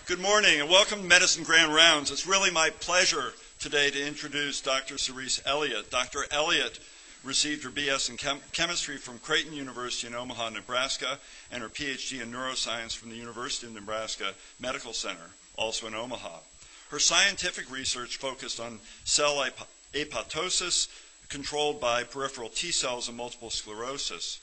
Good morning and welcome to Medicine Grand Rounds. It's really my pleasure today to introduce Dr. Cerise Elliott. Dr. Elliott received her BS in chemistry from Creighton University in Omaha, Nebraska, and her PhD in neuroscience from the University of Nebraska Medical Center, also in Omaha. Her scientific research focused on cell apoptosis controlled by peripheral T cells and multiple sclerosis.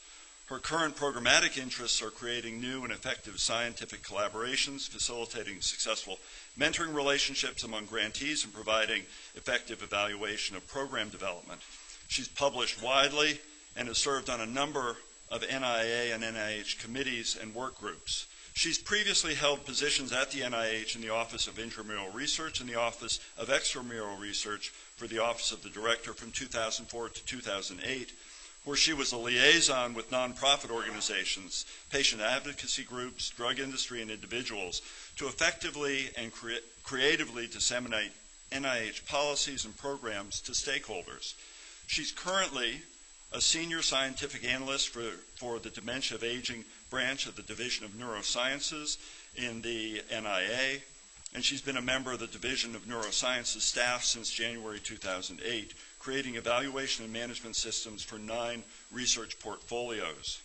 Her current programmatic interests are creating new and effective scientific collaborations, facilitating successful mentoring relationships among grantees, and providing effective evaluation of program development. She's published widely and has served on a number of NIA and NIH committees and work groups. She's previously held positions at the NIH in the Office of Intramural Research and the Office of Extramural Research for the Office of the Director from 2004 to 2008, where she was a liaison with nonprofit organizations, patient advocacy groups, drug industry, and individuals to effectively and creatively disseminate NIH policies and programs to stakeholders. She's currently a Senior Scientific Analyst for the Dementias of Aging Branch of the Division of Neurosciences in the NIA, and she's been a member of the Division of Neurosciences staff since January 2008, creating evaluation and management systems for 9 research portfolios.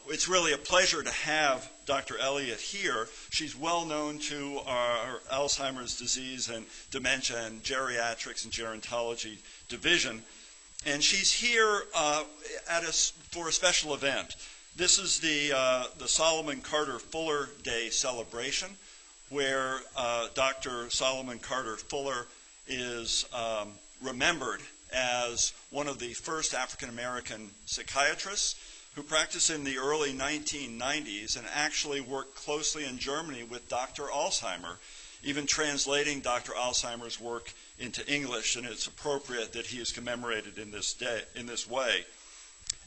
It's really a pleasure to have Dr. Elliott here. She's well known to our Alzheimer's disease and dementia and geriatrics and gerontology division, and she's here for a special event. This is the Solomon Carter Fuller Day celebration, where Dr. Solomon Carter Fuller is remembered as one of the first African-American psychiatrists who practiced in the early 1990s and actually worked closely in Germany with Dr. Alzheimer, even translating Dr. Alzheimer's work into English, and it's appropriate that he is commemorated in this way.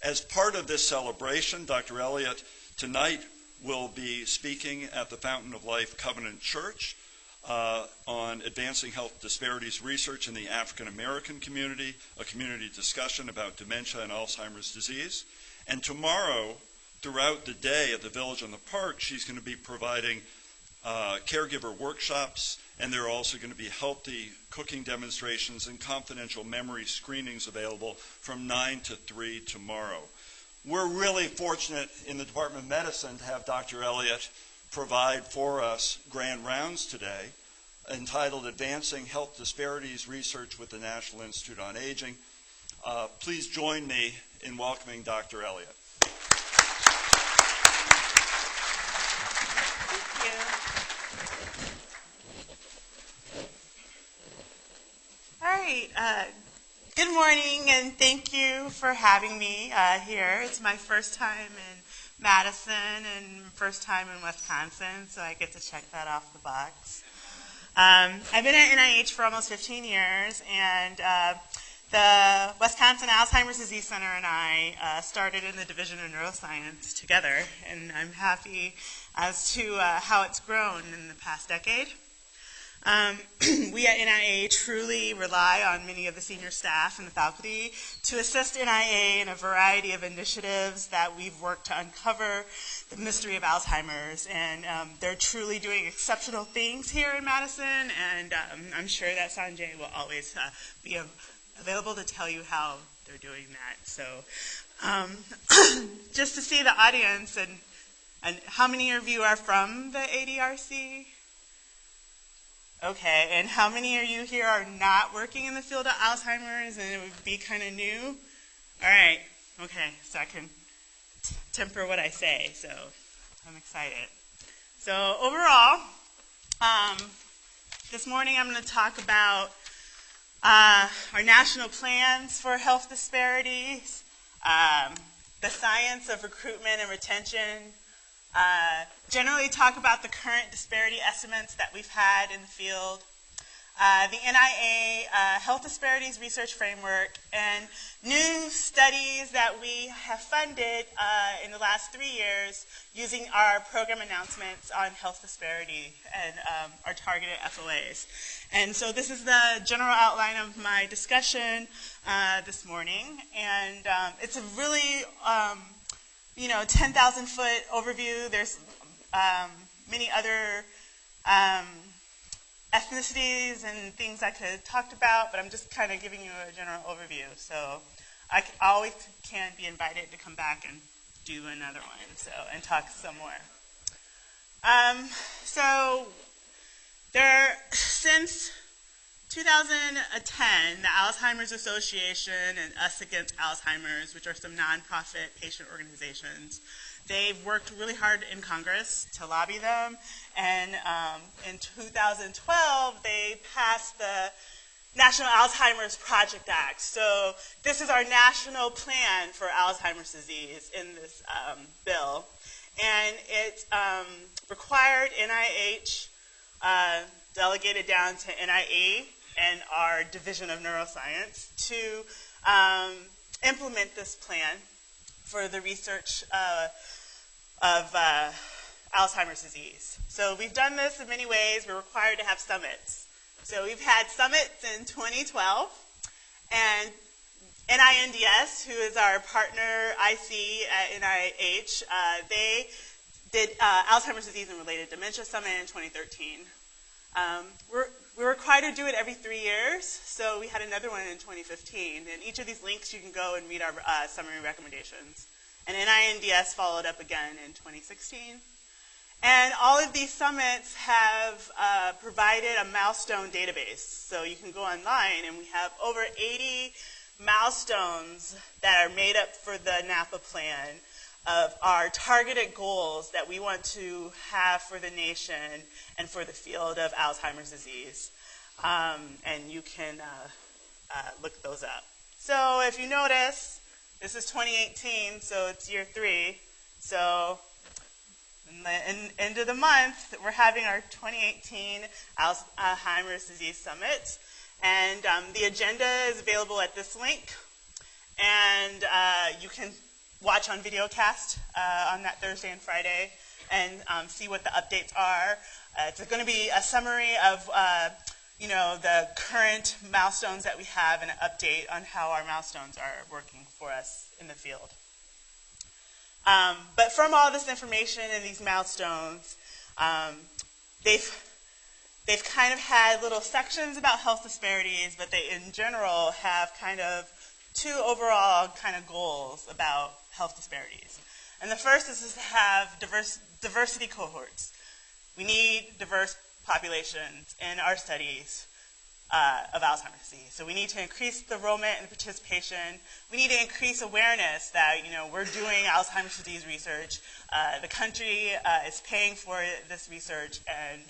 As part of this celebration, Dr. Elliott tonight will be speaking at the Fountain of Life Covenant Church on advancing health disparities research in the African American community, a community discussion about dementia and Alzheimer's disease. And tomorrow, throughout the day at the Village on the Park, she's going to be providing caregiver workshops, and there are also going to be healthy cooking demonstrations and confidential memory screenings available from 9 to 3 tomorrow. We're really fortunate in the Department of Medicine to have Dr. Elliott provide for us grand rounds today, entitled Advancing Health Disparities Research with the National Institute on Aging. Please join me in welcoming Dr. Elliott. Thank you. All right. Good morning, and thank you for having me here. It's my first time in Madison and first time in Wisconsin, so I get to check that off the box. I've been at NIH for almost 15 years, and the Wisconsin Alzheimer's Disease Center and I started in the Division of Neuroscience together, and I'm happy as to how it's grown in the past decade. We at NIA truly rely on many of the senior staff and the faculty to assist NIA in a variety of initiatives that we've worked to uncover the mystery of Alzheimer's, and they're truly doing exceptional things here in Madison, and I'm sure that Sanjay will always be available to tell you how they're doing that. So just to see the audience, and how many of you are from the ADRC? Okay, and how many of you here are not working in the field of Alzheimer's and it would be kind of new? All right, okay, so I can temper what I say, so I'm excited. So overall, this morning I'm going to talk about our national plans for health disparities, the science of recruitment and retention, generally talk about the current disparity estimates that we've had in the field, the NIA Health Disparities Research Framework, and new studies that we have funded in the last 3 years using our program announcements on health disparity and our targeted FOAs. And so this is the general outline of my discussion this morning, and it's a really 10,000-foot overview. There's many other ethnicities and things I could have talked about, but I'm just kind of giving you a general overview. So I always can be invited to come back and do another one, and talk some more. Since 2010, the Alzheimer's Association and Us Against Alzheimer's, which are some nonprofit patient organizations, they've worked really hard in Congress to lobby them, and in 2012, they passed the National Alzheimer's Project Act. So this is our national plan for Alzheimer's disease in this bill, and it required NIH, delegated down to NIE and our Division of Neuroscience to implement this plan for the research of Alzheimer's disease. So we've done this in many ways. We're required to have summits. So we've had summits in 2012, and NINDS, who is our partner IC at NIH, they did Alzheimer's disease and related dementia summit in 2013. We're required to do it every 3 years, so we had another one in 2015. And each of these links, you can go and read our summary recommendations. And NINDS followed up again in 2016. And all of these summits have provided a milestone database. So you can go online, and we have over 80 milestones that are made up for the NAPA plan of our targeted goals that we want to have for the nation and for the field of Alzheimer's disease. And you can look those up. So if you notice, this is 2018, so it's year 3. So in the end of the month, we're having our 2018 Alzheimer's Disease Summit. And the agenda is available at this link. And you can watch on videocast on that Thursday and Friday and see what the updates are. It's going to be a summary of the current milestones that we have and an update on how our milestones are working for us in the field. But from all this information and these milestones, they've kind of had little sections about health disparities, but they in general have kind of 2 overall kind of goals about health disparities. And the first is to have diversity cohorts. We need diverse populations in our studies of Alzheimer's disease. So we need to increase the enrollment and the participation. We need to increase awareness that we're doing Alzheimer's disease research. The country is paying for this research, and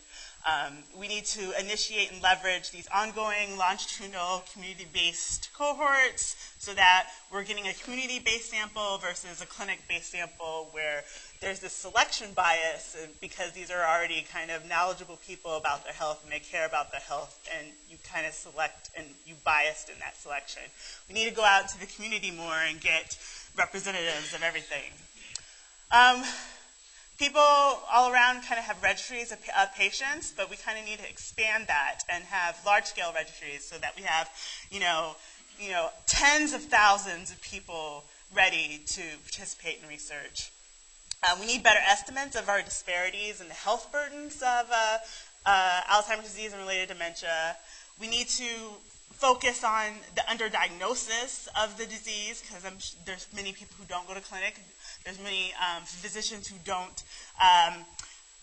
we need to initiate and leverage these ongoing longitudinal community-based cohorts so that we're getting a community-based sample versus a clinic-based sample where there's this selection bias because these are already kind of knowledgeable people about their health and they care about their health, and you kind of select and you biased in that selection. We need to go out to the community more and get representatives of everything. People all around kind of have registries of patients, but we kind of need to expand that and have large-scale registries so that we have, tens of thousands of people ready to participate in research. We need better estimates of our disparities and the health burdens of Alzheimer's disease and related dementia. We need to focus on the underdiagnosis of the disease because there's many people who don't go to clinic. There's many physicians who don't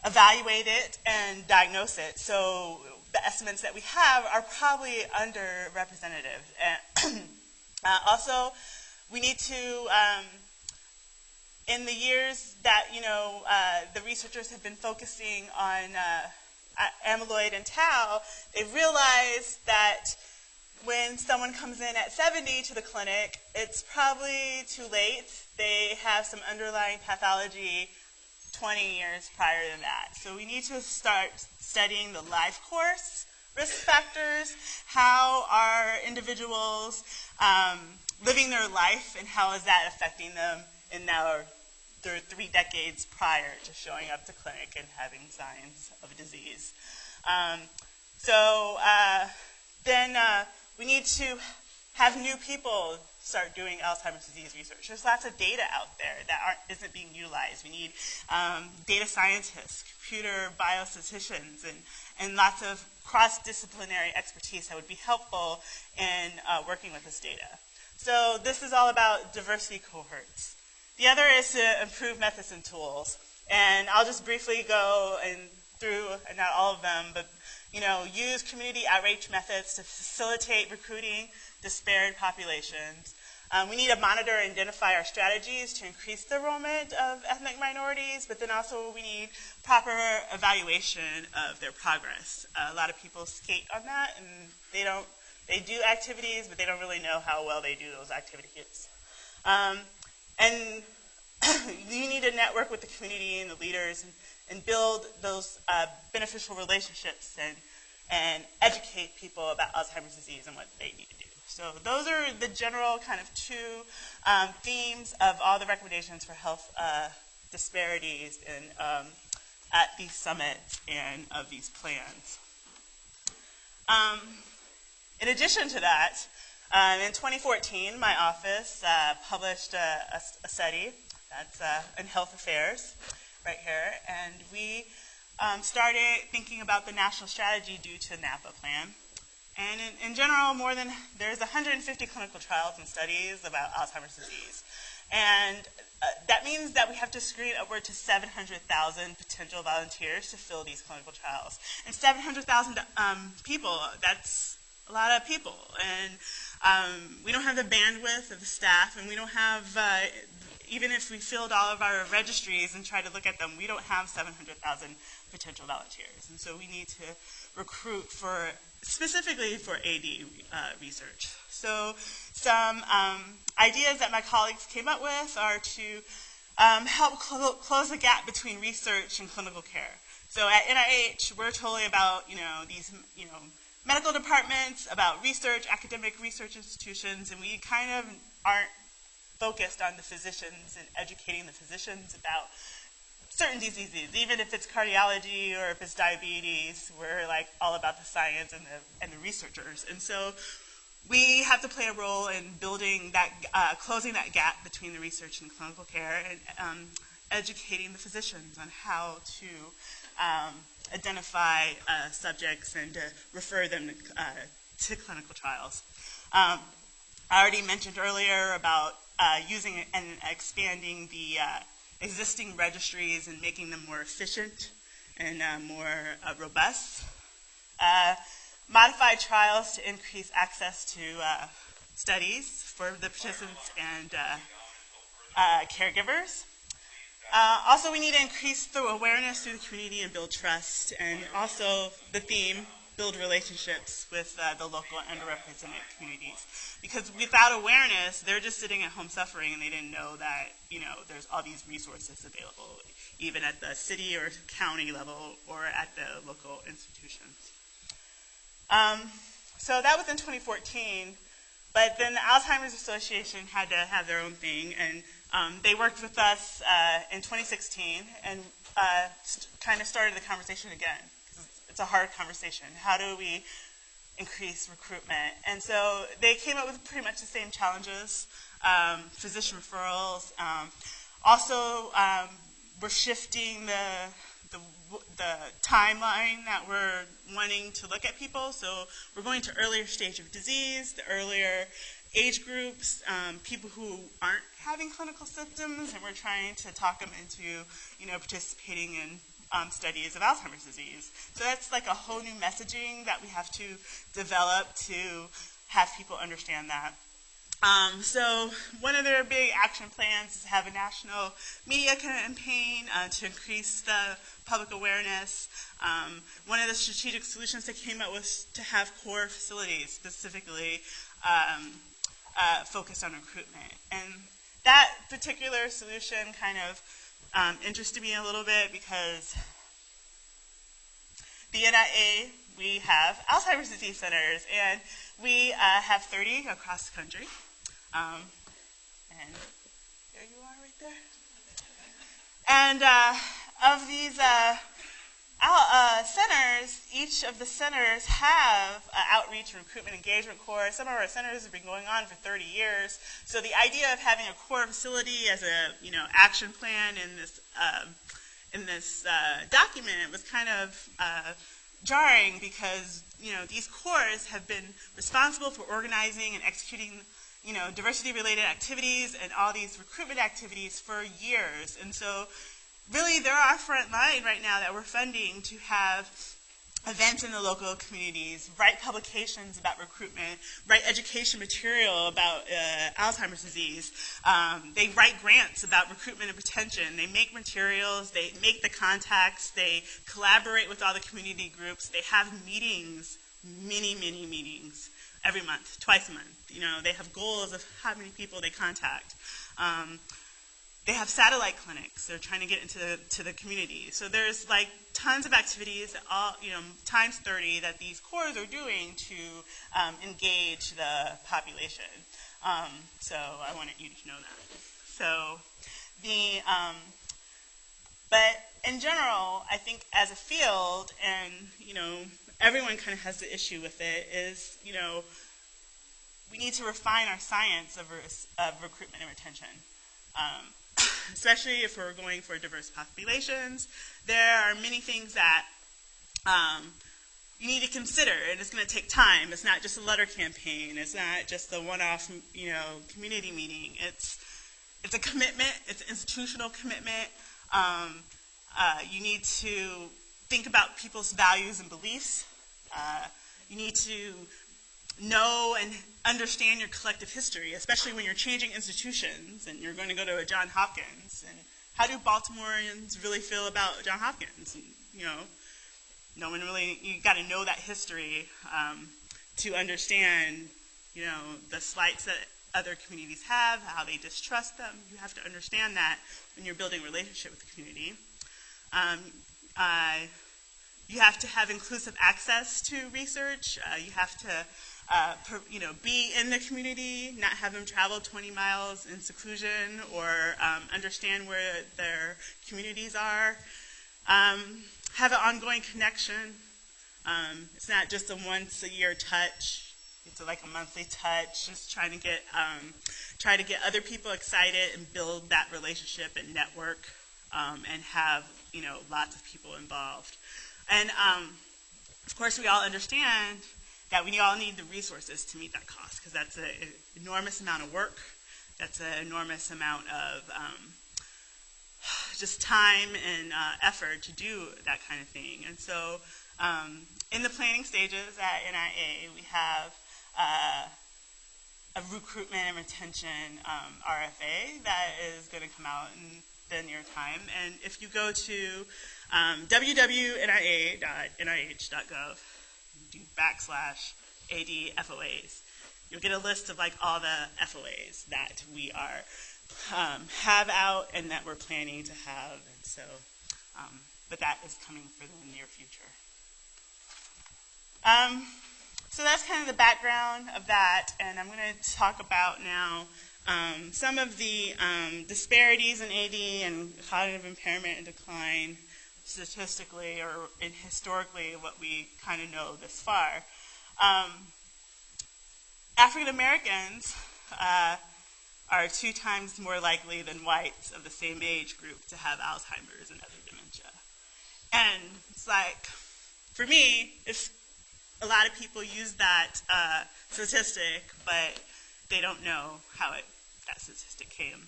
evaluate it and diagnose it. So the estimates that we have are probably underrepresentative. Also, we need to, in the years that the researchers have been focusing on amyloid and tau, they've realized that when someone comes in at 70 to the clinic, it's probably too late. They have some underlying pathology 20 years prior to that. So we need to start studying the life course risk factors. How are individuals living their life, and how is that affecting them in their 3 decades prior to showing up to clinic and having signs of a disease. Then we need to have new people start doing Alzheimer's disease research. There's lots of data out there that isn't being utilized. We need data scientists, computer biostatisticians, and lots of cross-disciplinary expertise that would be helpful in working with this data. So this is all about diversity cohorts. The other is to improve methods and tools. And I'll just briefly go through, not all of them, but use community outreach methods to facilitate recruiting disparate populations. We need to monitor and identify our strategies to increase the enrollment of ethnic minorities, but then also we need proper evaluation of their progress. A lot of people skate on that, and they do activities, but they don't really know how well they do those activities. And you need to network with the community and the leaders and build those beneficial relationships and educate people about Alzheimer's disease and what they need to do. So those are the general kind of two themes of all the recommendations for health disparities at these summits and of these plans. In addition to that, in 2014, my office published a study that's in health affairs right here, and we started thinking about the national strategy due to NAPA plan. And in general, there's 150 clinical trials and studies about Alzheimer's disease. And that means that we have to screen upward to 700,000 potential volunteers to fill these clinical trials. And 700,000 people, that's a lot of people. And we don't have the bandwidth of the staff, and we don't have, even if we filled all of our registries and tried to look at them, we don't have 700,000 potential volunteers. And so we need to recruit specifically for AD research. So some ideas that my colleagues came up with are to help close the gap between research and clinical care. So at NIH, we're totally about these medical departments, about research, academic research institutions, and we kind of aren't focused on the physicians and educating the physicians about certain diseases, even if it's cardiology or if it's diabetes. We're like all about the science and the researchers, and so we have to play a role in building that, closing that gap between the research and clinical care, and educating the physicians on how to identify subjects and to refer them to clinical trials. I already mentioned earlier about using and expanding the existing registries and making them more efficient and more robust. Modified trials to increase access to studies for the participants and caregivers. Also, we need to increase the awareness through the community and build trust, and also the theme, build relationships with the local and underrepresented communities. Because without awareness, they're just sitting at home suffering, and they didn't know that there's all these resources available, even at the city or county level or at the local institutions. So that was in 2014, but then the Alzheimer's Association had to have their own thing, and they worked with us in 2016 and kind of started the conversation again. It's a hard conversation. How do we increase recruitment? And so they came up with pretty much the same challenges, physician referrals. Also, we're shifting the timeline that we're wanting to look at people. So we're going to earlier stage of disease, the earlier age groups, people who aren't having clinical symptoms, and we're trying to talk them into participating in studies of Alzheimer's disease. So that's like a whole new messaging that we have to develop to have people understand that. So one of their big action plans is to have a national media campaign to increase the public awareness. One of the strategic solutions they came up with to have core facilities specifically focused on recruitment. And that particular solution kind of interested me a little bit because the NIA, we have Alzheimer's disease centers, and we have 30 across the country. And there you are right there. And of these centers, is each of the centers have an outreach and recruitment engagement core. Some of our centers have been going on for 30 years. So the idea of having a core facility as a action plan in this document was kind of jarring because these cores have been responsible for organizing and executing diversity-related activities and all these recruitment activities for years. And so really they're our front line right now that we're funding to have events in the local communities, write publications about recruitment, write education material about Alzheimer's disease. They write grants about recruitment and retention. They make materials. They make the contacts. They collaborate with all the community groups. They have meetings, many meetings every month, twice a month. They have goals of how many people they contact. They have satellite clinics. They're trying to get into the community. So there's like tons of activities, that all times 30, that these cores are doing to engage the population. So I wanted you to know that. So but in general, I think as a field, and everyone kind of has the issue with it, is we need to refine our science of recruitment and retention. Especially if we're going for diverse populations, there are many things that you need to consider, and it's going to take time. It's not just a letter campaign. It's not just a one-off, community meeting. It's a commitment. It's an institutional commitment. You need to think about people's values and beliefs. You need to know and understand your collective history, especially when you're changing institutions and you're going to go to a Johns Hopkins. And how do Baltimoreans really feel about Johns Hopkins? And, no one really, you got to know that history to understand, the slights that other communities have, how they distrust them. You have to understand that when you're building a relationship with the community. You have to have inclusive access to research. You have to be in the community, not have them travel 20 miles in seclusion, or understand where their communities are. Have an ongoing connection. It's not just a once-a-year touch. It's like a monthly touch. Just trying to get other people excited and build that relationship and network, and have lots of people involved. And of course, we all understand that we all need the resources to meet that cost, because that's an enormous amount of work. That's an enormous amount of just time and effort to do that kind of thing. And so in the planning stages at NIA, we have a recruitment and retention RFA that is going to come out in the near time. And if you go to www.nia.nih.gov, do /AD-FOAs, you'll get a list of like all the FOAs that we are have out and that we're planning to have. And so, but that is coming for the near future. So that's kind of the background of that, and I'm going to talk about now some of the disparities in AD and cognitive impairment and decline, statistically or historically, what we kind of know this far. African Americans are 2 times more likely than whites of the same age group to have Alzheimer's and other dementia. And it's like, for me, a lot of people use that statistic, but they don't know how that statistic came.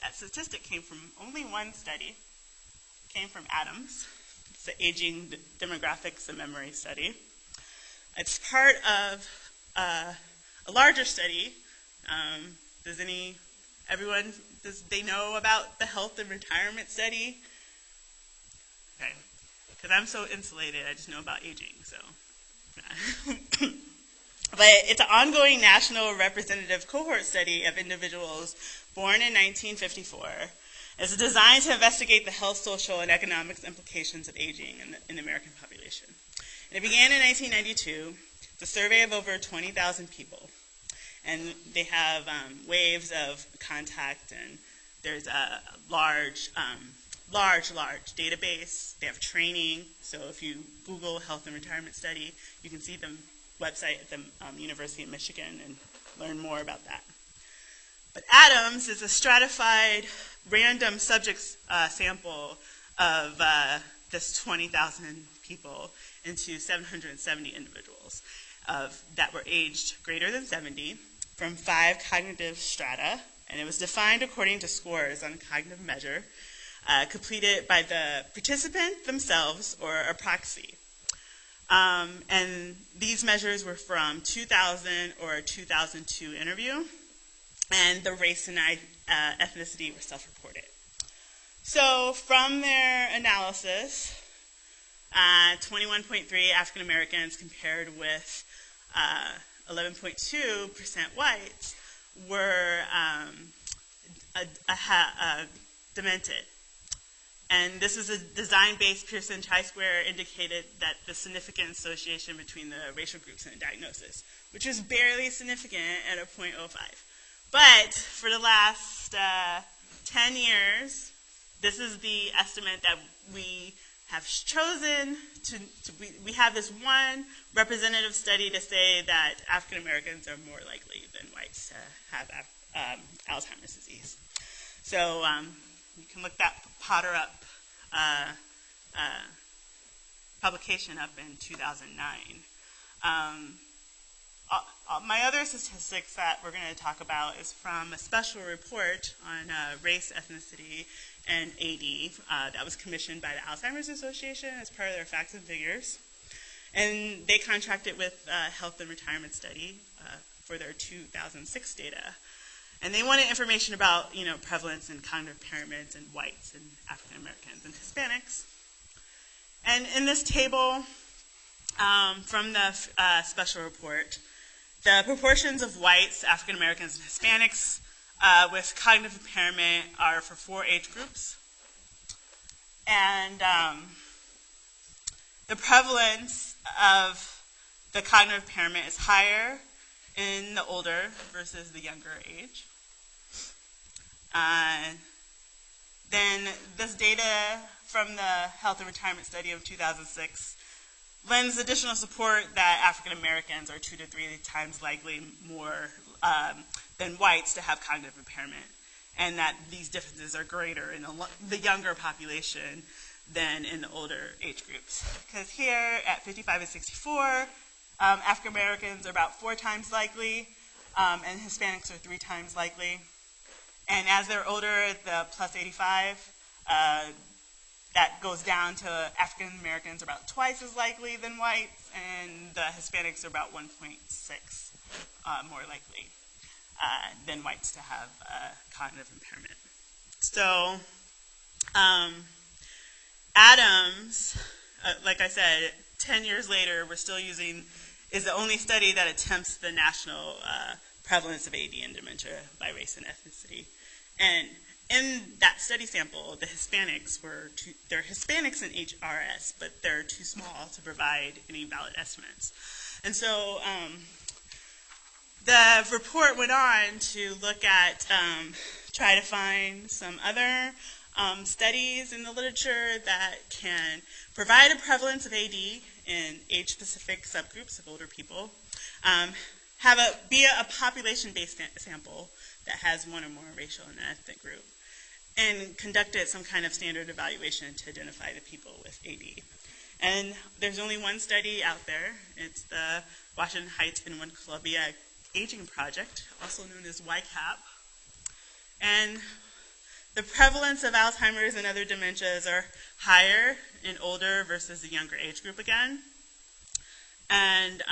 That statistic came from only one study. It came from Adams. It's the Aging Demographics and Memory Study. It's part of a larger study. Does they know about the health and retirement study? Okay, because I'm so insulated, I just know about aging, so. But it's an ongoing national representative cohort study of individuals born in 1954. It's designed to investigate the health, social, and economic implications of aging in the American population. And it began in 1992. It's a survey of over 20,000 people. And they have waves of contact, and there's a large large database. They have training. So if you Google health and retirement study, you can see the website at the University of Michigan and learn more about that. But ADAMS is a stratified random subject sample of this 20,000 people into 770 individuals that were aged greater than 70 from 5 cognitive strata, and it was defined according to scores on a cognitive measure completed by the participant themselves or a proxy. And these measures were from 2000 or 2002 interview, and the race and ethnicity were self-reported. So from their analysis, 21.3 African Americans compared with 11.2% whites were demented. And this was a design-based Pearson chi-square indicated that the significant association between the racial groups and the diagnosis, which is barely significant at a 0.05. But for the last 10 years, this is the estimate that we have chosen we have this one representative study to say that African Americans are more likely than whites to have Alzheimer's disease. So you can look that Potter up publication up in 2009. My other statistics that we're going to talk about is from a special report on race, ethnicity, and AD that was commissioned by the Alzheimer's Association as part of their facts and figures. And they contracted with Health and Retirement Study for their 2006 data. And they wanted information about, prevalence and cognitive impairment in whites and African Americans and Hispanics. And in this table from the special report, the proportions of whites, African Americans, and Hispanics with cognitive impairment are for 4 age groups. And the prevalence of the cognitive impairment is higher in the older versus the younger age. Then this data from the Health and Retirement Study of 2006 lends additional support that African Americans are 2 to 3 times likely more than whites to have cognitive impairment, and that these differences are greater in the younger population than in the older age groups. Because here at 55 and 64, African Americans are about 4 times likely, and Hispanics are 3 times likely. And as they're older, the plus 85, that goes down to African Americans are about twice as likely than whites, and the Hispanics are about 1.6 more likely than whites to have cognitive impairment. So ADAMS, like I said, 10 years later, we're still using, is the only study that attempts the national prevalence of AD and dementia by race and ethnicity. And in that study sample, the Hispanics they're Hispanics in HRS, but they're too small to provide any valid estimates. And so the report went on to look at, try to find some other studies in the literature that can provide a prevalence of AD in age-specific subgroups of older people, be a population-based sample that has one or more racial and ethnic group, and conducted some kind of standard evaluation to identify the people with AD. And there's only one study out there. It's the Washington Heights and One Columbia Aging Project, also known as YCAP. And the prevalence of Alzheimer's and other dementias are higher in older versus the younger age group again. And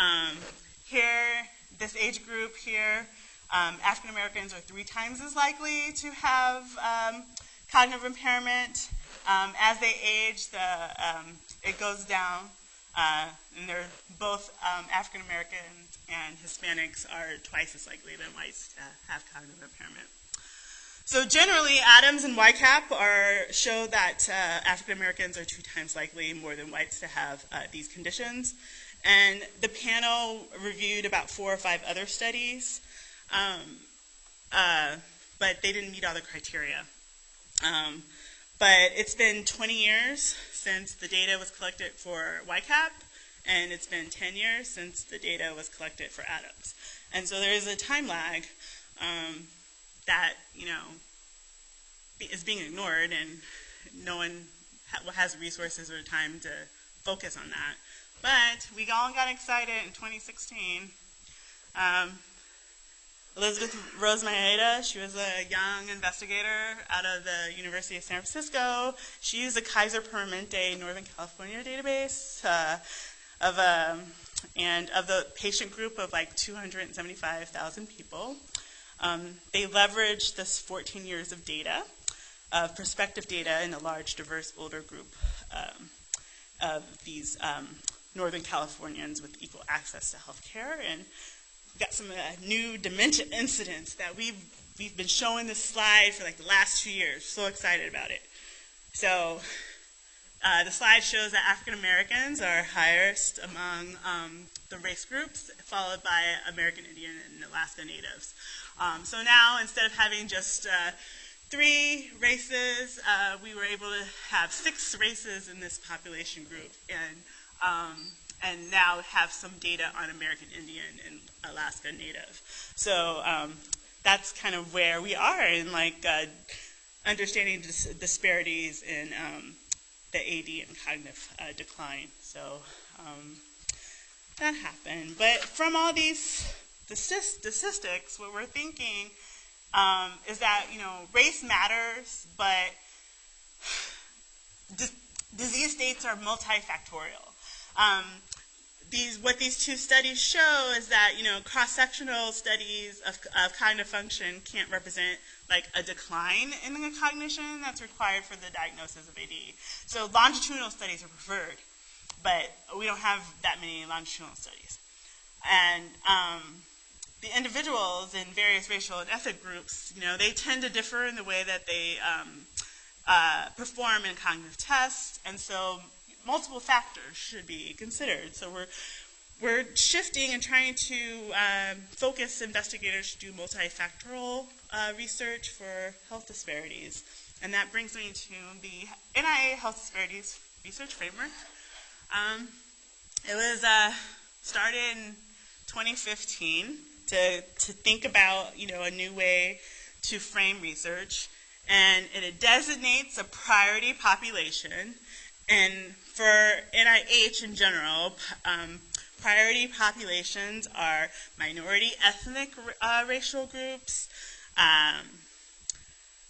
here, this age group here, African Americans are 3 times as likely to have cognitive impairment. As they age, it goes down, and they're both African Americans and Hispanics are twice as likely than whites to have cognitive impairment. So generally, ADAMS and YCAP show that African Americans are 2 times likely more than whites to have these conditions. And the panel reviewed about 4 or 5 other studies, but they didn't meet all the criteria. But it's been 20 years since the data was collected for YCAP, and it's been 10 years since the data was collected for adults. And so there is a time lag that, is being ignored, and no one has resources or time to focus on that. But we all got excited in 2016. Elizabeth Rose Maeda, she was a young investigator out of the University of San Francisco. She used the Kaiser Permanente Northern California database of the patient group of like 275,000 people. They leveraged this 14 years of data, prospective data in a large, diverse, older group of these Northern Californians with equal access to health care. And we've got some new dementia incidents that we've been showing this slide for like the last 2 years. So excited about it. So the slide shows that African Americans are highest among the race groups, followed by American Indian and Alaska Natives. So now, instead of having just 3 races, we were able to have 6 races in this population group, and now have some data on American Indian and Alaska Native. So that's kind of where we are in understanding disparities in the AD and cognitive decline. So that happened. But from all these statistics, what we're thinking is that race matters, but disease states are multifactorial. What these 2 studies show is that cross-sectional studies of cognitive function can't represent like a decline in the cognition that's required for the diagnosis of AD. So longitudinal studies are preferred, but we don't have that many longitudinal studies. And the individuals in various racial and ethnic groups, they tend to differ in the way that they perform in cognitive tests, and so multiple factors should be considered. So we're shifting and trying to focus investigators to do multifactorial research for health disparities. And that brings me to the NIA Health Disparities Research Framework. It was started in 2015 to think about a new way to frame research, and it designates a priority population. And for NIH in general, priority populations are minority ethnic racial groups,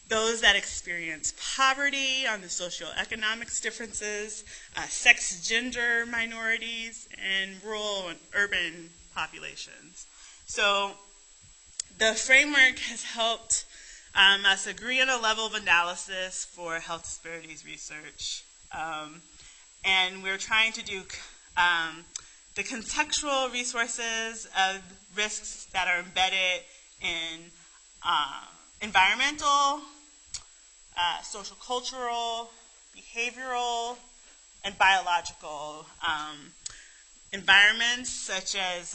those that experience poverty on the socioeconomics differences, sex gender minorities, and rural and urban populations. So the framework has helped us agree on a level of analysis for health disparities research. And we're trying to do the contextual resources of risks that are embedded in environmental, social cultural, behavioral, and biological environments, such as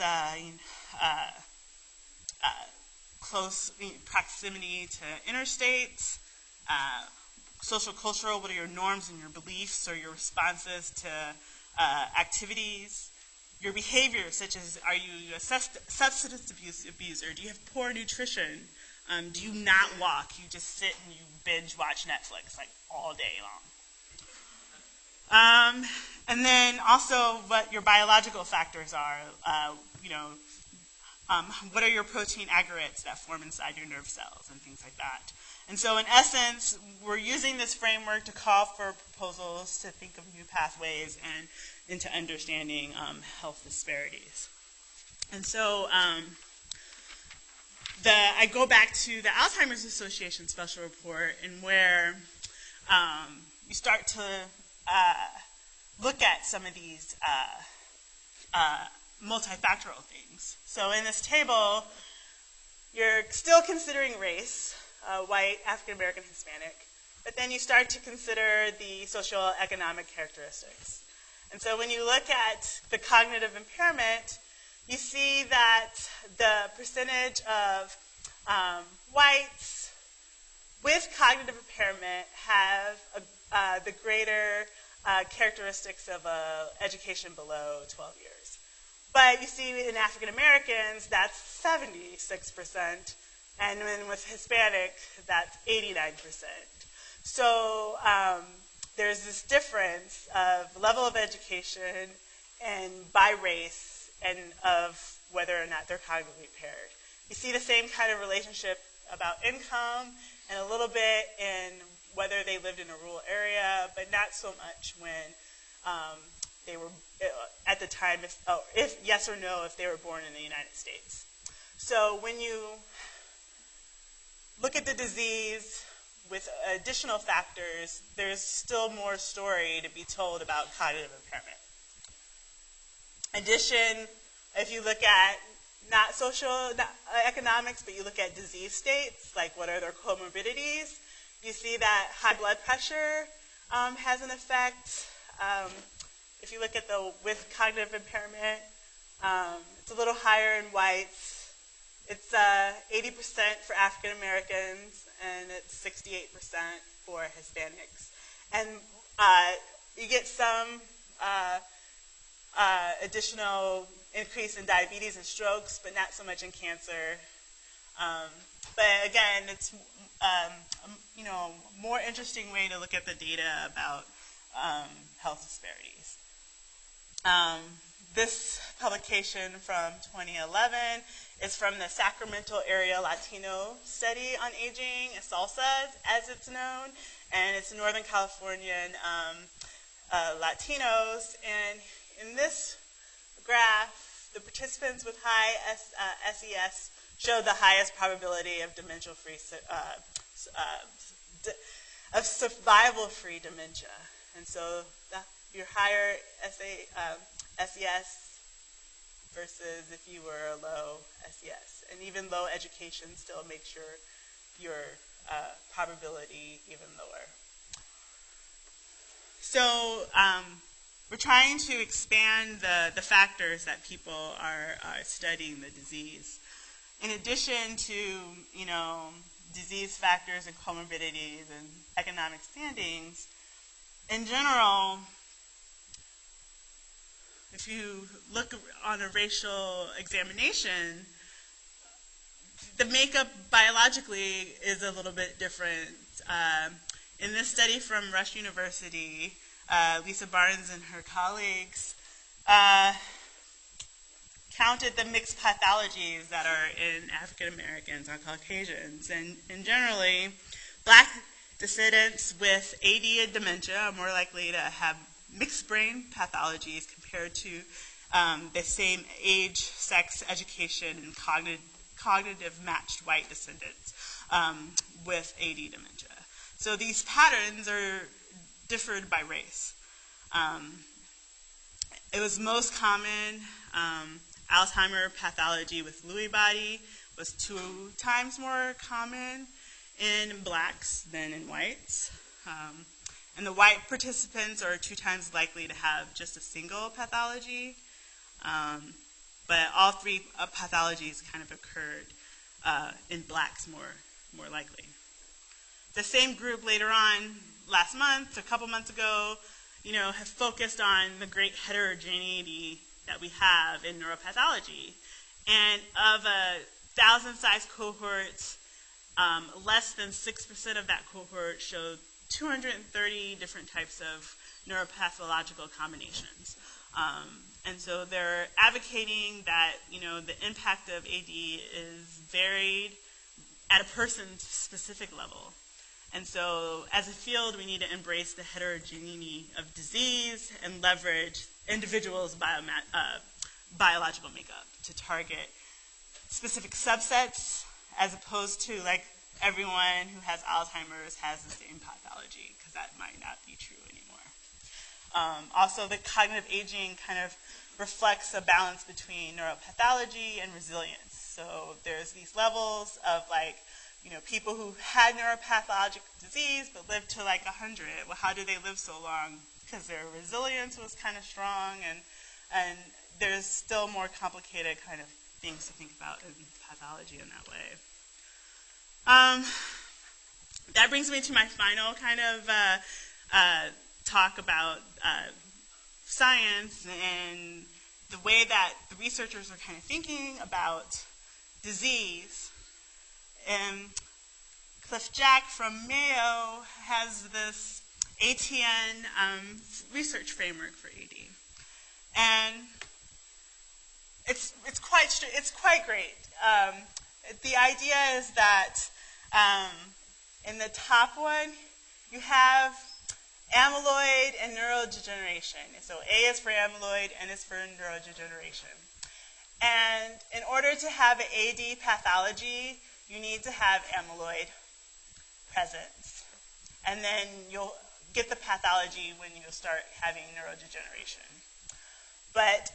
close proximity to interstates, social cultural, what are your norms and your beliefs or your responses to activities, your behavior, such as are you a substance abuser, do you have poor nutrition, do you not walk, you just sit and you binge watch Netflix like all day long. And then also what your biological factors are, what are your protein aggregates that form inside your nerve cells and things like that. And so in essence, we're using this framework to call for proposals to think of new pathways and into understanding health disparities. And so I go back to the Alzheimer's Association special report, and where you start to look at some of these multifactorial things. So in this table, you're still considering race, white, African American, Hispanic, but then you start to consider the socioeconomic characteristics. And so when you look at the cognitive impairment, you see that the percentage of whites, with cognitive impairment have the greater characteristics of education below 12 years. But you see in African Americans, that's 76%, and then with Hispanic, that's 89%. So there's this difference of level of education and by race and of whether or not they're cognitively impaired. You see the same kind of relationship about income and a little bit in whether they lived in a rural area, but not so much when they were at the time, if yes or no, if they were born in the United States. So when you look at the disease with additional factors, there's still more story to be told about cognitive impairment. In addition, if you look at not economics, but you look at disease states, like what are their comorbidities, you see that high blood pressure has an effect. If you look at with cognitive impairment, it's a little higher in whites. It's 80% for African Americans, and it's 68% for Hispanics. And you get some additional increase in diabetes and strokes, but not so much in cancer. But again, it's a more interesting way to look at the data about health disparities. This publication from 2011 is from the Sacramento Area Latino Study on Aging, SALSA as it's known, and it's Northern Californian Latinos. And in this graph, the participants with high SES showed the highest probability of dementia-free, of survival-free dementia. And so your higher SES versus if you were a low SES. And even low education still makes your probability even lower. So we're trying to expand the factors that people are studying the disease. In addition to, disease factors and comorbidities and economic standings, in general, if you look on a racial examination, the makeup biologically is a little bit different. In this study from Rush University, Lisa Barnes and her colleagues counted the mixed pathologies that are in African Americans or Caucasians. And generally, black descendants with AD and dementia are more likely to have mixed brain pathologies compared to the same age, sex, education, and cognitive matched white descendants with AD dementia. So these patterns are differed by race. It was most common, Alzheimer pathology with Lewy body was 2 times more common in blacks than in whites. And the white participants are 2 times likely to have just a single pathology. But all 3 pathologies kind of occurred in blacks more likely. The same group later on, last month, a couple months ago, have focused on the great heterogeneity that we have in neuropathology. And of a 1,000-size cohort, less than 6% of that cohort showed 230 different types of neuropathological combinations. And so they're advocating that, the impact of AD is varied at a person's-specific level. And so as a field, we need to embrace the heterogeneity of disease and leverage individuals' biological makeup to target specific subsets as opposed to like everyone who has Alzheimer's has the same pathology, because that might not be true anymore. Also, the cognitive aging kind of reflects a balance between neuropathology and resilience. So there's these levels of people who had neuropathologic disease but lived to 100. Well, how do they live so long? Because their resilience was kind of strong, and there's still more complicated kind of things to think about in pathology in that way. that brings me to my final kind of talk about science and the way that the researchers are kind of thinking about disease. And Cliff Jack from Mayo has this ATN research framework for AD. And it's quite great. The idea is that in the top one, you have amyloid and neurodegeneration. So A is for amyloid, N is for neurodegeneration. And in order to have an AD pathology, you need to have amyloid presence. And then you'll get the pathology when you start having neurodegeneration. But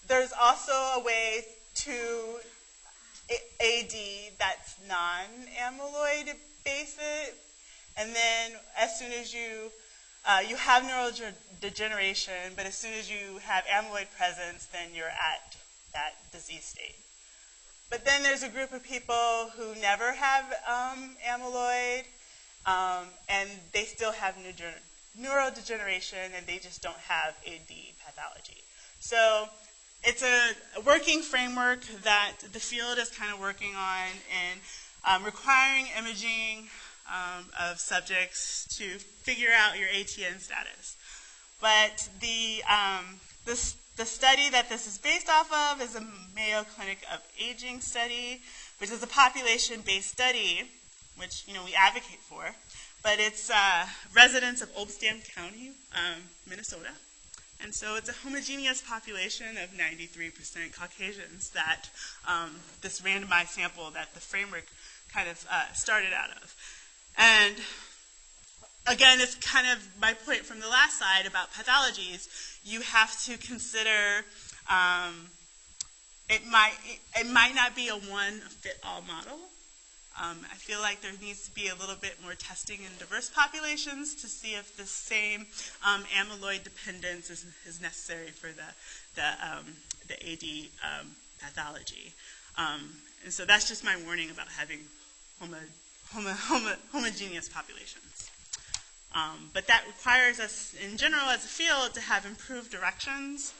there's also a way to AD that's non-amyloid basic. And then as soon as you have neurodegeneration, but as soon as you have amyloid presence, then you're at that disease state. But then there's a group of people who never have amyloid, and they still have neurodegeneration, and they just don't have AD pathology. So it's a working framework that the field is kind of working on and requiring imaging of subjects to figure out your ATN status. But the study that this is based off of is a Mayo Clinic of Aging study, which is a population-based study, which we advocate for. But it's residents of Oldham County, Minnesota. And so it's a homogeneous population of 93% Caucasians that this randomized sample that the framework kind of started out of. And again, it's kind of my point from the last slide about pathologies. You have to consider it might not be a one-fit-all model. I feel like there needs to be a little bit more testing in diverse populations to see if the same amyloid dependence is necessary for the AD pathology. And so that's just my warning about having homogeneous populations. But that requires us, in general, as a field, to have improved directions,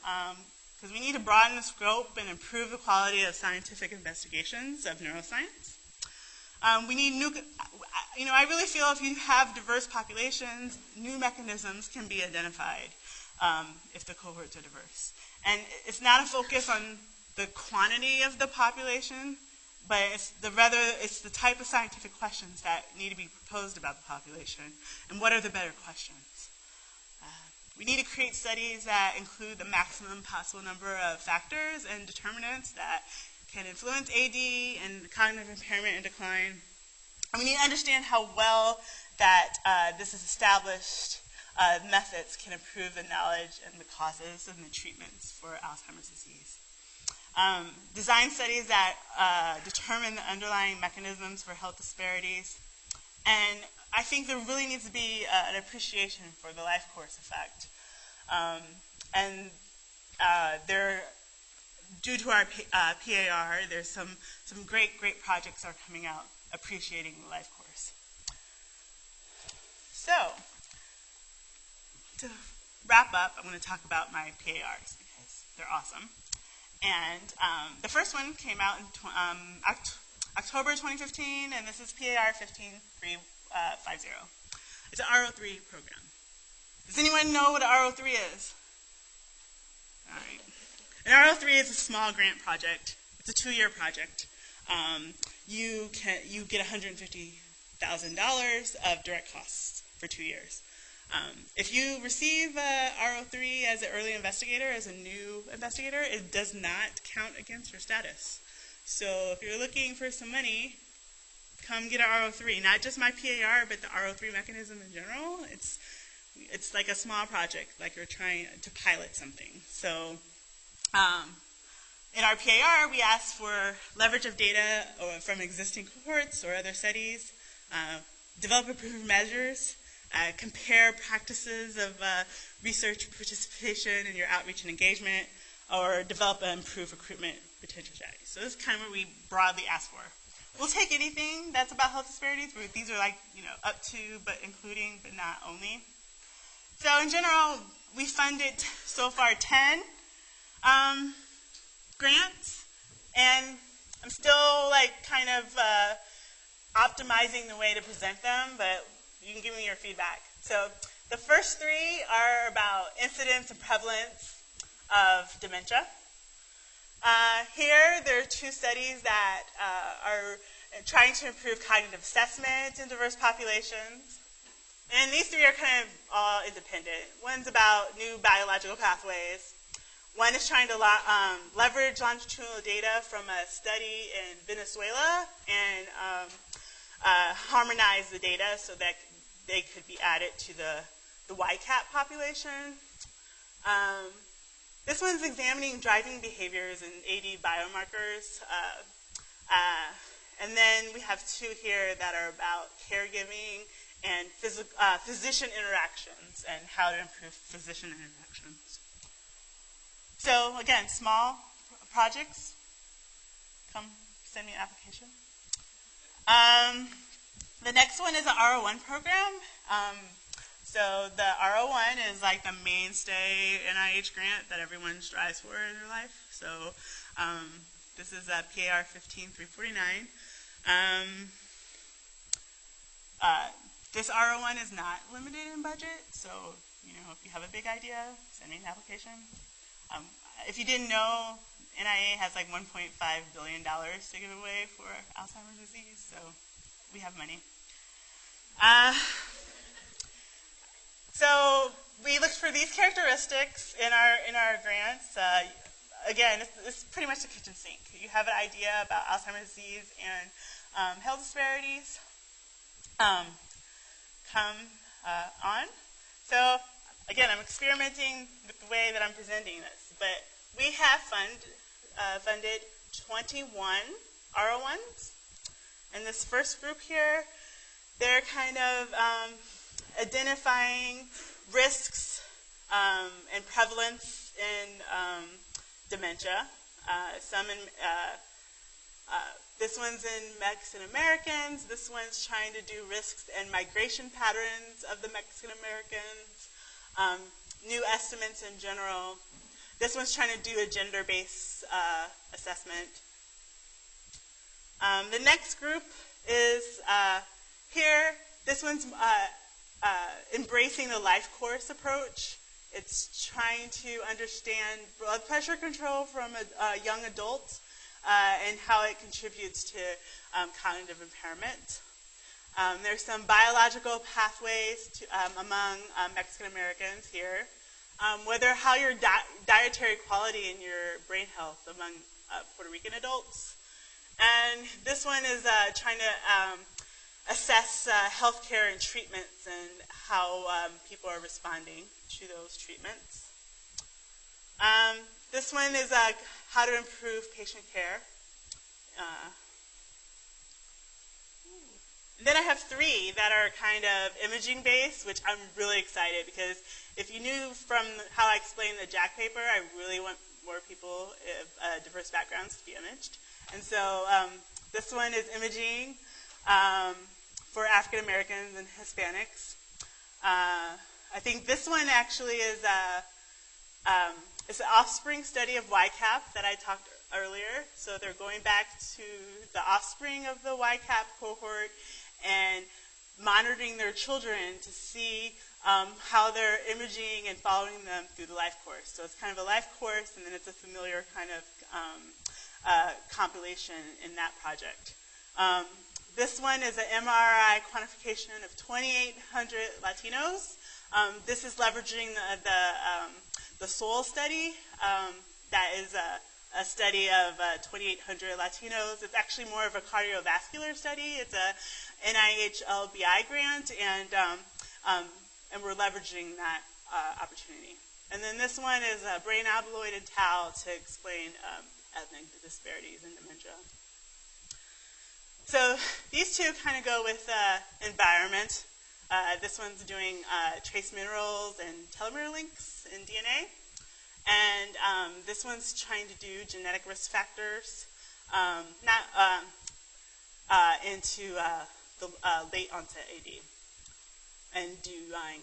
because we need to broaden the scope and improve the quality of scientific investigations of neuroscience. We need new, I really feel if you have diverse populations, new mechanisms can be identified if the cohorts are diverse. And it's not a focus on the quantity of the population, but rather it's the type of scientific questions that need to be proposed about the population, and what are the better questions. We need to create studies that include the maximum possible number of factors and determinants that can influence AD and cognitive impairment and decline. And we need to understand how well that this is established methods can improve the knowledge and the causes and the treatments for Alzheimer's disease. Design studies that determine the underlying mechanisms for health disparities. And I think there really needs to be an appreciation for the life course effect. Due to our PAR, there's some great projects are coming out appreciating the life course. So, to wrap up, I'm going to talk about my PARs because they're awesome. And the first one came out in October 2015, and this is PAR 15350. It's an RO3 program. Does anyone know what an RO3 is? All right. An RO3 is a small grant project. It's a 2-year project. You get $150,000 of direct costs for 2 years. If you receive a RO3 as an early investigator, as a new investigator, it does not count against your status. So if you're looking for some money, come get an RO3. Not just my PAR, but the RO3 mechanism in general. It's like a small project, like you're trying to pilot something. So in our PAR, we ask for leverage of data from existing cohorts or other studies, develop improved measures, compare practices of research participation in your outreach and engagement, or develop and improve recruitment retention strategies. So this is kind of what we broadly ask for. we'll take anything that's about health disparities. These are like, up to, but including, but not only. So in general, we funded so far 10 grants, and I'm still like kind of optimizing the way to present them, but you can give me your feedback. So the first 3 are about incidence and prevalence of dementia. Here, there are 2 studies that are trying to improve cognitive assessment in diverse populations. And these 3 are kind of all independent. One's about new biological pathways. One is trying to leverage longitudinal data from a study in Venezuela and harmonize the data so that they could be added to the YCAP population. This one's examining driving behaviors and AD biomarkers. And then we have 2 here that are about caregiving and physician interactions and how to improve physician interactions. So again, small projects. Come send me an application. The next one is an R01 program. So the R01 is like the mainstay NIH grant that everyone strives for in their life. So this is a PAR 15349. This R01 is not limited in budget, so if you have a big idea, send me an application. If you didn't know, NIA has like $1.5 billion to give away for Alzheimer's disease, so we have money. So we looked for these characteristics in our grants. Again, it's pretty much the kitchen sink. You have an idea about Alzheimer's disease and health disparities. Come on. So again, I'm experimenting with the way that I'm presenting this, but we have funded 21 R01s. And this first group here, they're kind of identifying risks and prevalence in dementia. This one's in Mexican Americans. This one's trying to do risks and migration patterns of the Mexican Americans. New estimates in general. This one's trying to do a gender-based assessment. The next group is here. This one's embracing the life course approach. It's trying to understand blood pressure control from young adults and how it contributes to cognitive impairment. There's some biological pathways among Mexican Americans here. How your dietary quality and your brain health among Puerto Rican adults. And this one is trying to assess healthcare and treatments and how people are responding to those treatments. This one is how to improve patient care. Then I have 3 that are kind of imaging based, which I'm really excited because if you knew from how I explained the JACC paper, I really want more people of diverse backgrounds to be imaged. And so this one is imaging for African Americans and Hispanics. I think this one actually is it's an offspring study of YCAP that I talked earlier. So they're going back to the offspring of the YCAP cohort and monitoring their children to see how they're imaging and following them through the life course. So it's kind of a life course, and then it's a familiar kind of compilation in that project. This one is an MRI quantification of 2,800 Latinos. This is leveraging the SOUL study. That is a study of 2,800 Latinos. It's actually more of a cardiovascular study. It's a NIH LBI grant, and we're leveraging that opportunity. And then this one is brain amyloid and tau to explain ethnic disparities in dementia. So these 2 kind of go with environment. This one's doing trace minerals and telomere links in DNA. And this one's trying to do genetic risk factors. into the late onset AD and doing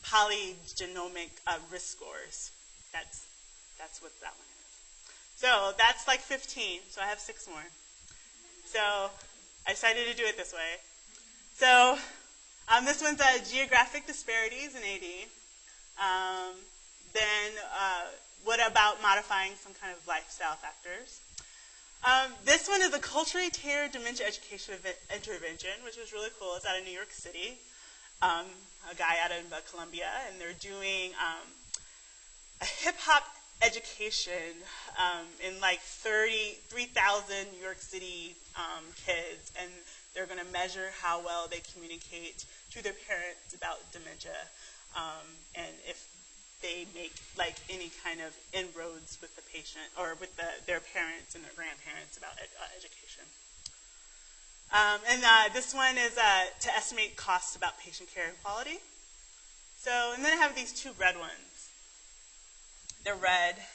polygenomic risk scores. That's what that one is. So that's like 15, so I have 6 more. So I decided to do it this way. So this one's geographic disparities in AD. Then what about modifying some kind of lifestyle factors? This one is a culturally tailored dementia education intervention, which was really cool. It's out of New York City. A guy out of Columbia, and they're doing a hip-hop education in like 3,000 New York City kids, and they're going to measure how well they communicate to their parents about dementia, and if they make like any kind of inroads with the patient or with their parents and their grandparents about education. And this one is to estimate costs about patient care and quality. So, and then I have these 2 red ones. They're red.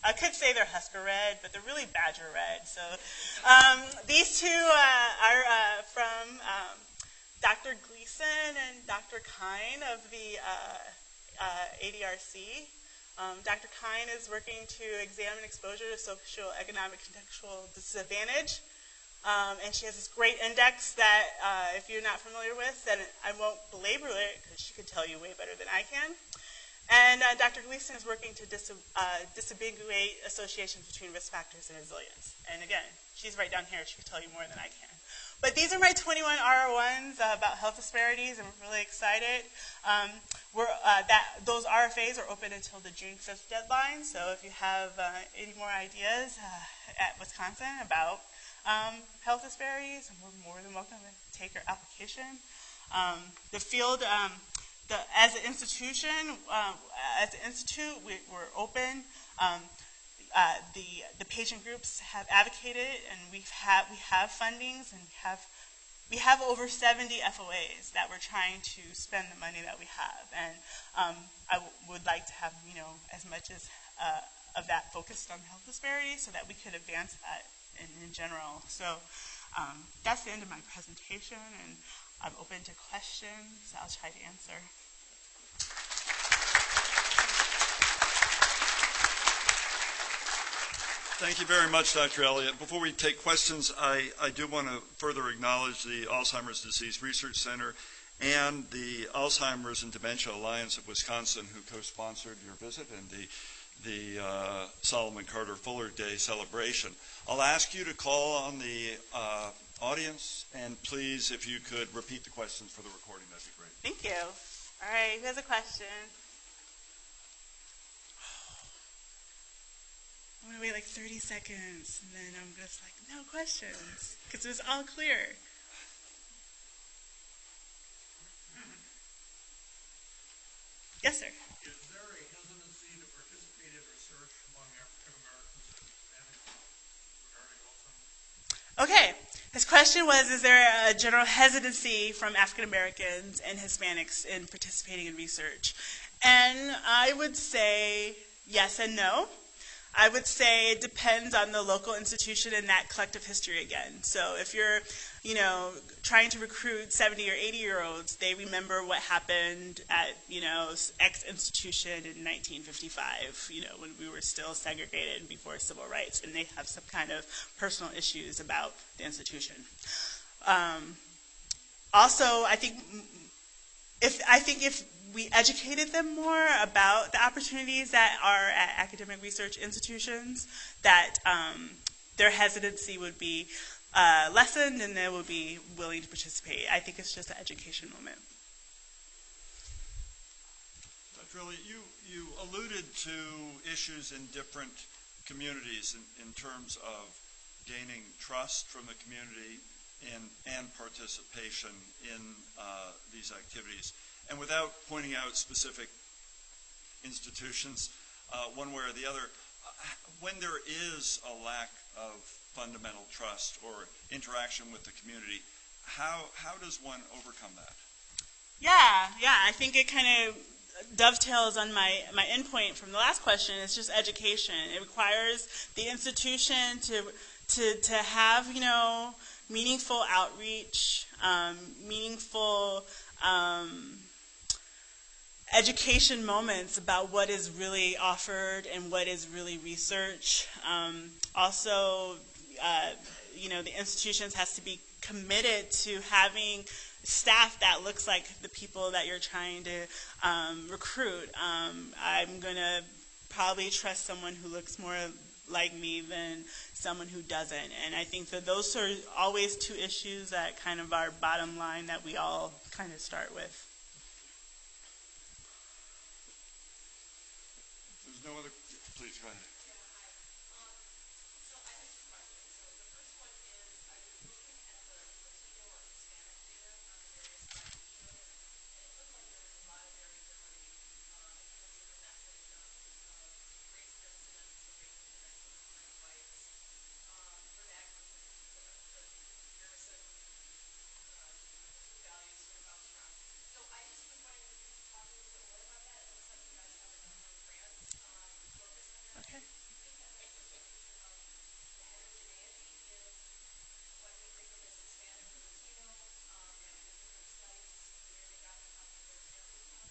I could say they're Husker red, but they're really Badger red. So these 2 are from Dr. Gleason and Dr. Kine of the ADRC. Dr. Kine is working to examine exposure to socioeconomic contextual disadvantage. And she has this great index that if you're not familiar with, then I won't belabor it because she can tell you way better than I can. And Dr. Gleason is working to disambiguate associations between risk factors and resilience. And again, she's right down here. She can tell you more than I can. But these are my 21 R1s about health disparities. I'm really excited. Those RFAs are open until the June 5th deadline. So if you have any more ideas at Wisconsin about health disparities, and we're more than welcome to take your application. The field, as an institute, we're open. The patient groups have advocated, and we have fundings, and we have over 70 FOAs that we're trying to spend the money that we have, and I would like to have as much as of that focused on health disparities, so that we could advance that in general. So that's the end of my presentation, and I'm open to questions. I'll try to answer. Thank you very much, Dr. Elliott. Before we take questions, I do want to further acknowledge the Alzheimer's Disease Research Center and the Alzheimer's and Dementia Alliance of Wisconsin, who co-sponsored your visit and the Solomon Carter Fuller Day celebration. I'll ask you to call on the audience, and please, if you could repeat the questions for the recording, that'd be great. Thank you. All right, who has a question? I'm going to wait like 30 seconds, and then I'm just like, no questions, because it was all clear. Yes, sir. Is there a hesitancy to participate in research among African Americans and Hispanics regarding Alzheimer's? Okay. His question was, is there a general hesitancy from African Americans and Hispanics in participating in research? And I would say yes and no. I would say it depends on the local institution and that collective history again. So if you're, trying to recruit 70 or 80-year-olds, they remember what happened at, X institution in 1955, when we were still segregated before civil rights, and they have some kind of personal issues about the institution. Also, I think if we educated them more about the opportunities that are at academic research institutions, that their hesitancy would be lessened and they would be willing to participate. I think it's just an education moment. Dr. Elliott, you alluded to issues in different communities in terms of gaining trust from the community and participation in these activities. And without pointing out specific institutions, one way or the other, when there is a lack of fundamental trust or interaction with the community, how does one overcome that? Yeah, I think it kind of dovetails on my endpoint from the last question. It's just education. It requires the institution to have, meaningful outreach, meaningful education moments about what is really offered and what is really research. Also, the institutions has to be committed to having staff that looks like the people that you're trying to recruit. I'm going to probably trust someone who looks more like me than someone who doesn't. And I think that those are always two issues that kind of are bottom line that we all kind of start with. There's no other, please go ahead.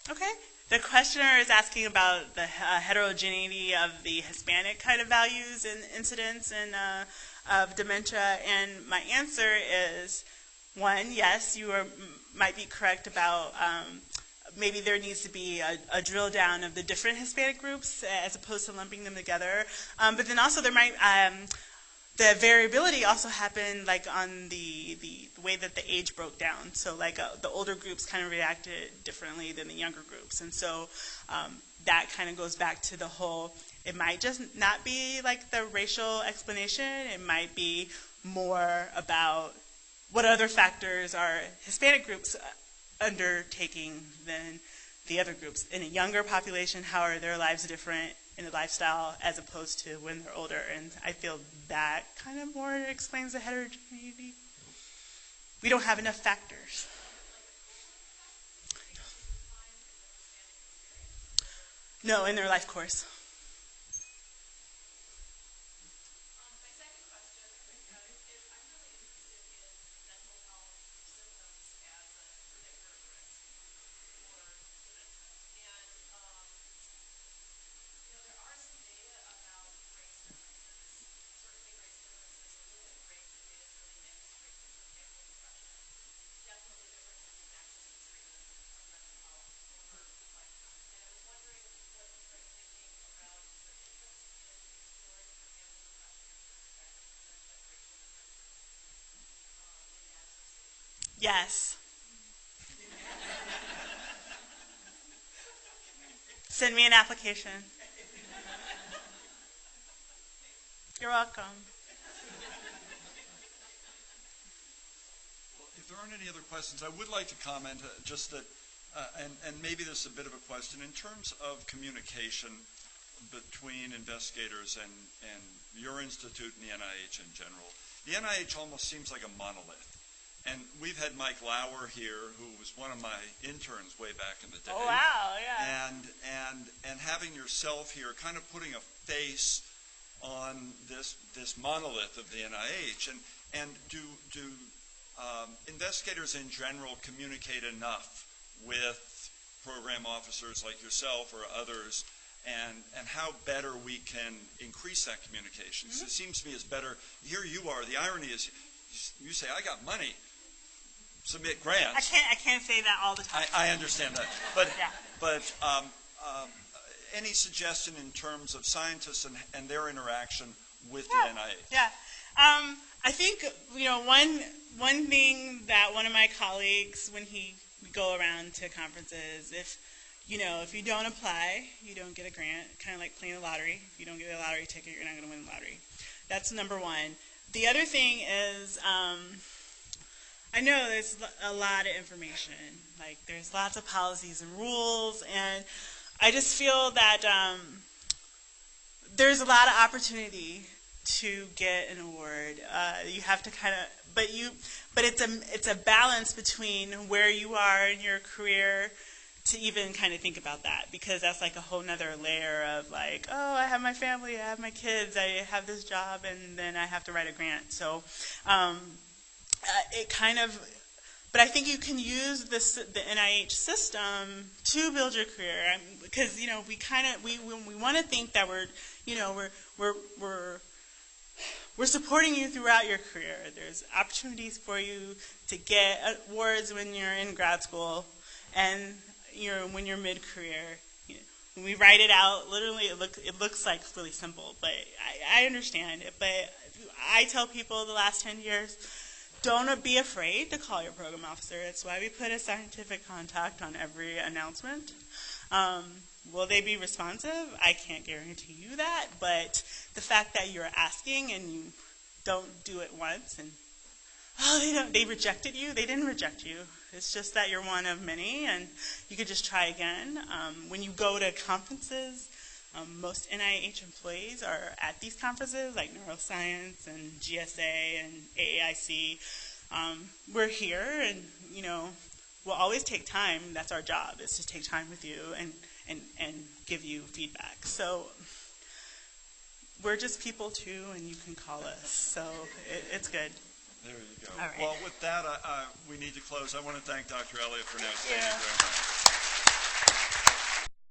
Okay. The questioner is asking about the heterogeneity of the Hispanic kind of values and incidence of dementia, and my answer is, one, yes, you might be correct about maybe there needs to be a drill down of the different Hispanic groups as opposed to lumping them together. But then also there might the variability also happened like on the way that the age broke down. So like the older groups kind of reacted differently than the younger groups. And so that kind of goes back to the whole, it might just not be like the racial explanation. It might be more about what other factors are Hispanic groups undertaking than the other groups. In a younger population, how are their lives different in the lifestyle as opposed to when they're older? And I feel that kind of more explains the heterogeneity. We don't have enough factors. No, in their life course. Yes. Send me an application. You're welcome. Well, if there aren't any other questions, I would like to comment just that, and maybe this is a bit of a question, in terms of communication between investigators and your institute and the NIH in general. The NIH almost seems like a monolith. And we've had Mike Lauer here, who was one of my interns way back in the day. Oh, wow, yeah. And having yourself here, kind of putting a face on this monolith of the NIH. And do investigators in general communicate enough with program officers like yourself or others, and how better we can increase that communication? Mm-hmm. So it seems to me it's better. Here you are. The irony is, you say, I got money. Submit grants. I can't say that all the time. I understand that, but yeah. But any suggestion in terms of scientists and their interaction with the NIH? Yeah, I think one thing that one of my colleagues, when we go around to conferences, if you don't apply, you don't get a grant. Kind of like playing the lottery. If you don't get a lottery ticket, you're not going to win the lottery. That's number one. The other thing is, I know there's a lot of information. Like there's lots of policies and rules, and I just feel that there's a lot of opportunity to get an award. You have to kind of, but it's a balance between where you are in your career to even kind of think about that, because that's like a whole nother layer of like, oh, I have my family, I have my kids, I have this job, and then I have to write a grant. So it kind of, but I think you can use the NIH system to build your career, because we want to think that we're supporting you throughout your career. There's opportunities for you to get awards when you're in grad school, and when you're mid-career. When we write it out, literally it looks like really simple, but I understand it. But I tell people the last 10 years, don't be afraid to call your program officer. That's why we put a scientific contact on every announcement. Will they be responsive? I can't guarantee you that, but the fact that you're asking and you don't do it once and, they rejected you. They didn't reject you. It's just that you're one of many, and you could just try again. When you go to conferences, most NIH employees are at these conferences, like neuroscience and GSA and AAIC. We're here, and we'll always take time. That's our job, is to take time with you and give you feedback. So we're just people too, and you can call us. So it's good. There you go. All right. Well, with that, we need to close. I want to thank Dr. Elliott for now. Thank you very much.